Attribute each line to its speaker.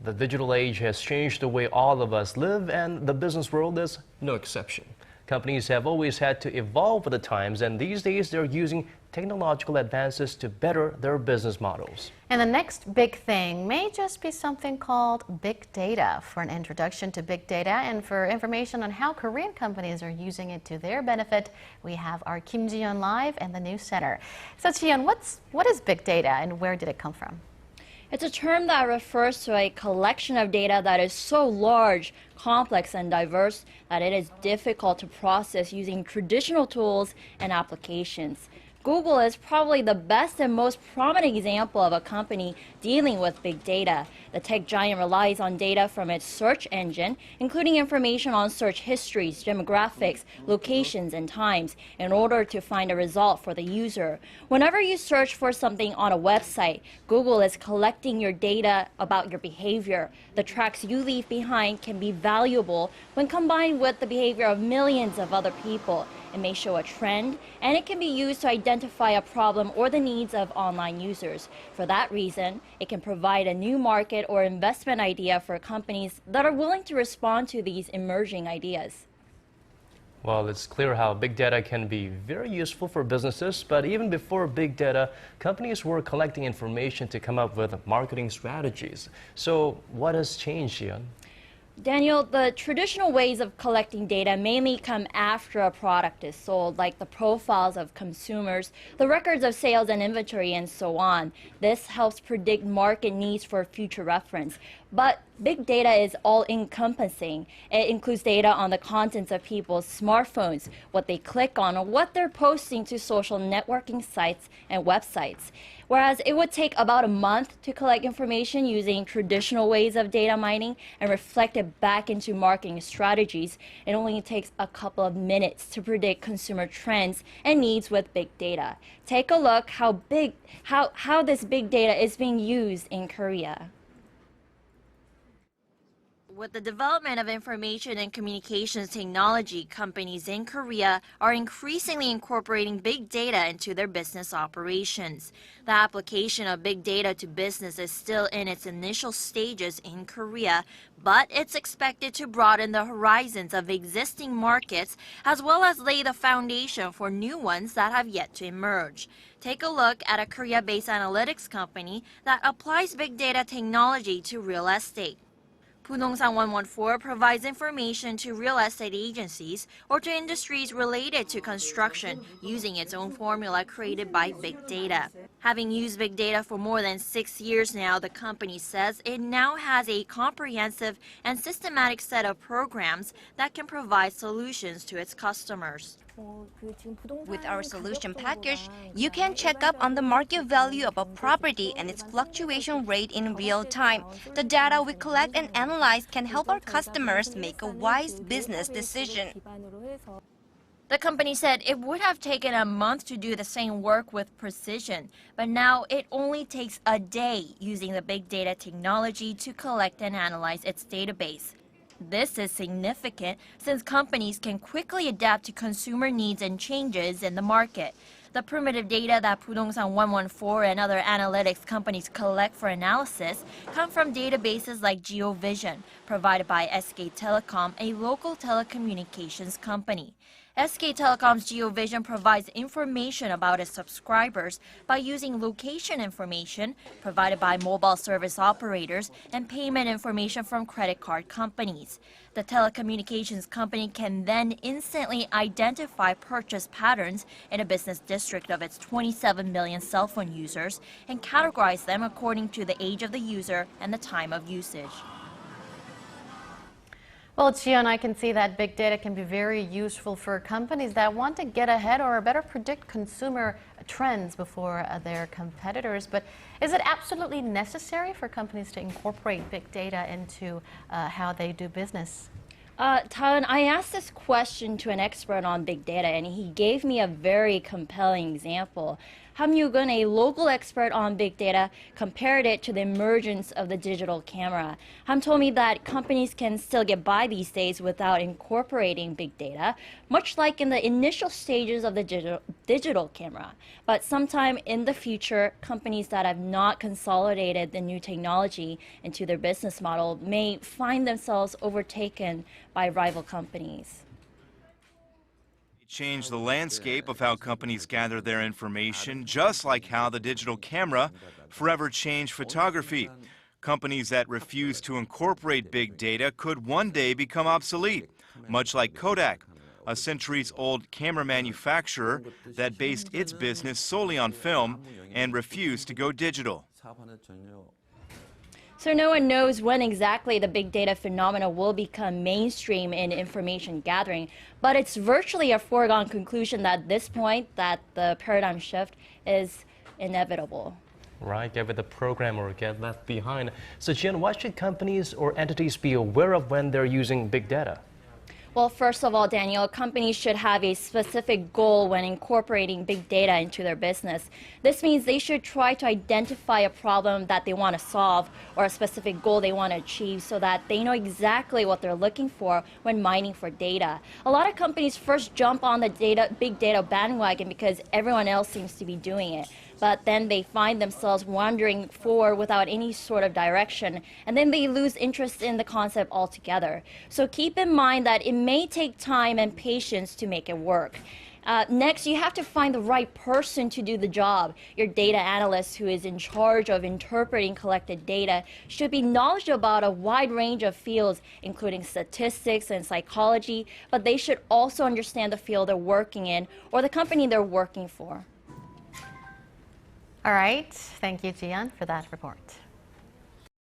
Speaker 1: The digital age has changed the way all of us live, and the business world is no exception. Companies have always had to evolve with the times, and these days they're using technological advances to better their business models.
Speaker 2: And the next big thing may just be something called big data. For an introduction to big data and for information on how Korean companies are using it to their benefit, we have our Kim Ji-yeon live in the News Center. So Ji-yeon, what is big data and where did it come from?
Speaker 3: It's a term that refers to a collection of data that is so large, complex, and diverse that it is difficult to process using traditional tools and applications. Google is probably the best and most prominent example of a company dealing with big data. The tech giant relies on data from its search engine, including information on search histories, demographics, locations, and times, in order to find a result for the user. Whenever you search for something on a website, Google is collecting your data about your behavior. The tracks you leave behind can be valuable when combined with the behavior of millions of other people. It may show a trend, and it can be used to identify a problem or the needs of online users. For that reason, it can provide a new market or investment idea for companies that are willing to respond to these emerging ideas.
Speaker 1: Well, it's clear how big data can be very useful for businesses, but even before big data, companies were collecting information to come up with marketing strategies. So what has changed, Ji-yeon?
Speaker 3: Daniel, the traditional ways of collecting data mainly come after a product is sold, like the profiles of consumers, the records of sales and inventory, and so on. This helps predict market needs for future reference. But big data is all-encompassing. It includes data on the contents of people's smartphones, what they click on, or what they're posting to social networking sites and websites. Whereas it would take about a month to collect information using traditional ways of data mining and reflect it back into marketing strategies, it only takes a couple of minutes to predict consumer trends and needs with big data. Take a look how this big data is being used in Korea. With the development of information and communications technology, companies in Korea are increasingly incorporating big data into their business operations. The application of big data to business is still in its initial stages in Korea, but it's expected to broaden the horizons of existing markets as well as lay the foundation for new ones that have yet to emerge. Take a look at a Korea-based analytics company that applies big data technology to real estate. 부동산 114 provides information to real estate agencies or to industries related to construction using its own formula created by big data. Having used big data for more than 6 years now, the company says it now has a comprehensive and systematic set of programs that can provide solutions to its customers.
Speaker 4: With our solution package, you can check up on the market value of a property and its fluctuation rate in real time. The data we collect and analyze can help our customers make a wise business decision.
Speaker 3: The company said it would have taken a month to do the same work with precision, but now it only takes a day using the big data technology to collect and analyze its database. This is significant since companies can quickly adapt to consumer needs and changes in the market. The primitive data that 부동산 114 and other analytics companies collect for analysis come from databases like GeoVision, provided by SK Telecom, a local telecommunications company. SK Telecom's GeoVision provides information about its subscribers by using location information provided by mobile service operators and payment information from credit card companies. The telecommunications company can then instantly identify purchase patterns in a business district of its 27 million cell phone users and categorize them according to the age of the user and the time of usage.
Speaker 2: Well, Ji-yeon, I can see that big data can be very useful for companies that want to get ahead or better predict consumer trends before their competitors. But is it absolutely necessary for companies to incorporate big data into how they do business?
Speaker 3: Taeun, I asked this question to an expert on big data, and he gave me a very compelling example.
Speaker 5: Ham Yoo-gun, a local expert on big data, compared it to the emergence of the digital camera. Ham told me that companies can still get by these days without incorporating big data, much like in the initial stages of the digital camera. But sometime in the future, companies that have not consolidated the new technology into their business model may find themselves overtaken by rival companies.
Speaker 6: Change the landscape of how companies gather their information, just like how the digital camera forever changed photography. Companies that refuse to incorporate big data could one day become obsolete, much like Kodak, a centuries-old camera manufacturer that based its business solely on film and refused to go digital.
Speaker 5: So no one knows when exactly the big data phenomena will become mainstream in information gathering, but it's virtually a foregone conclusion at this point that the paradigm shift is inevitable.
Speaker 1: Right, get with the program or get left behind. So Ji-yeon, what should companies or entities be aware of when they're using big data?
Speaker 5: Well, first of all, Daniel, companies should have a specific goal when incorporating big data into their business. This means they should try to identify a problem that they want to solve or a specific goal they want to achieve so that they know exactly what they're looking for when mining for data. A lot of companies first jump on the big data bandwagon because everyone else seems to be doing it. But then they find themselves wandering forward without any sort of direction, and then they lose interest in the concept altogether. So keep in mind that it may take time and patience to make it work. Next, you have to find the right person to do the job. Your data analyst who is in charge of interpreting collected data should be knowledgeable about a wide range of fields, including statistics and psychology, but they should also understand the field they're working in or the company they're working for.
Speaker 2: All right. Thank you, Ji-yeon, for that report.